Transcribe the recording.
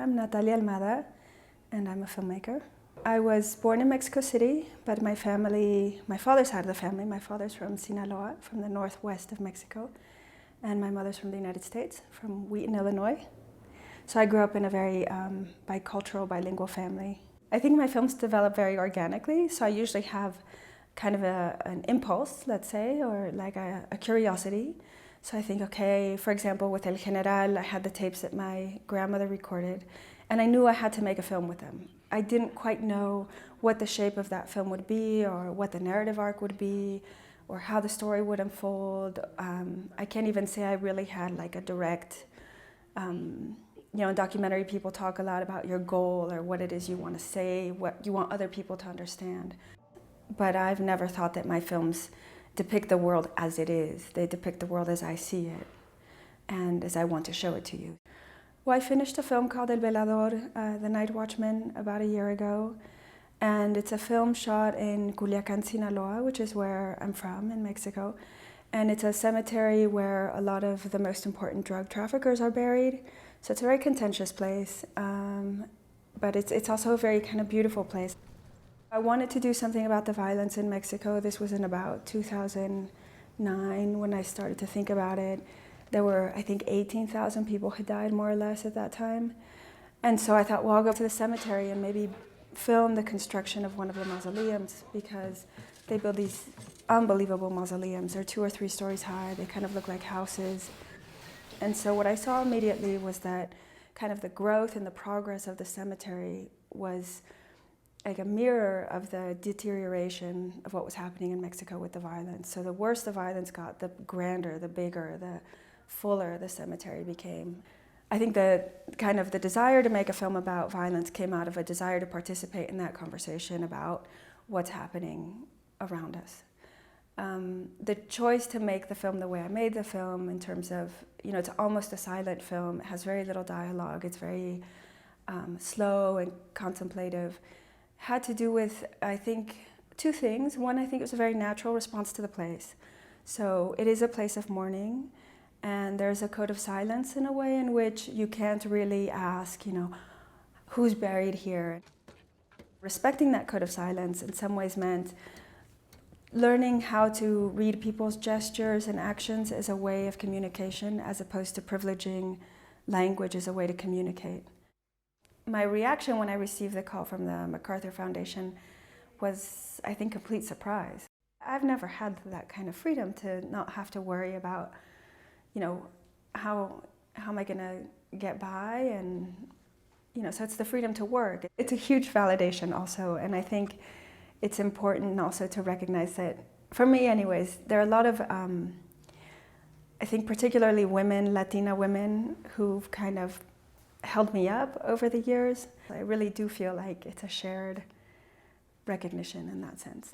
I'm Natalia Almada, and I'm a filmmaker. I was born in Mexico City, but my father's side of the family, my father's from Sinaloa, from the northwest of Mexico, and my mother's from the United States, from Wheaton, Illinois. So I grew up in a very bicultural, bilingual family. I think my films develop very organically, so I usually have kind of an impulse, let's say, or like a curiosity. So I think, okay, for example, with El General, I had the tapes that my grandmother recorded, and I knew I had to make a film with them. I didn't quite know what the shape of that film would be, or what the narrative arc would be, or how the story would unfold. I can't even say I really had like a direct, in documentary people talk a lot about your goal or what it is you want to say, what you want other people to understand. But I've never thought that my films depict the world as it is. They depict the world as I see it and as I want to show it to you. Well, I finished a film called El Velador, The Night Watchman, about a year ago. And it's a film shot in Culiacán, Sinaloa, which is where I'm from, in Mexico. And it's a cemetery where a lot of the most important drug traffickers are buried. So it's a very contentious place, but it's also a very kind of beautiful place. I wanted to do something about the violence in Mexico. This was in about 2009 when I started to think about it. There were, I think, 18,000 people who died more or less at that time. And so I thought, well, I'll go to the cemetery and maybe film the construction of one of the mausoleums, because they build these unbelievable mausoleums. They're 2 or 3 stories high. They kind of look like houses. And so what I saw immediately was that kind of the growth and the progress of the cemetery was like a mirror of the deterioration of what was happening in Mexico with the violence. So the worse the violence got, the grander, the bigger, the fuller the cemetery became. I think that kind of the desire to make a film about violence came out of a desire to participate in that conversation about what's happening around us. The choice to make the film the way I made the film, in terms of, it's almost a silent film. It has very little dialogue. It's very slow and contemplative. Had to do with, I think, 2 things. One, I think it was a very natural response to the place. So it is a place of mourning, and there's a code of silence in a way in which you can't really ask, who's buried here. Respecting that code of silence in some ways meant learning how to read people's gestures and actions as a way of communication, as opposed to privileging language as a way to communicate. My reaction when I received the call from the MacArthur Foundation was, I think, complete surprise. I've never had that kind of freedom to not have to worry about, how am I going to get by, and, so it's the freedom to work. It's a huge validation also, and I think it's important also to recognize that, for me anyways, there are a lot of, I think particularly women, Latina women, who've kind of held me up over the years. I really do feel like it's a shared recognition in that sense.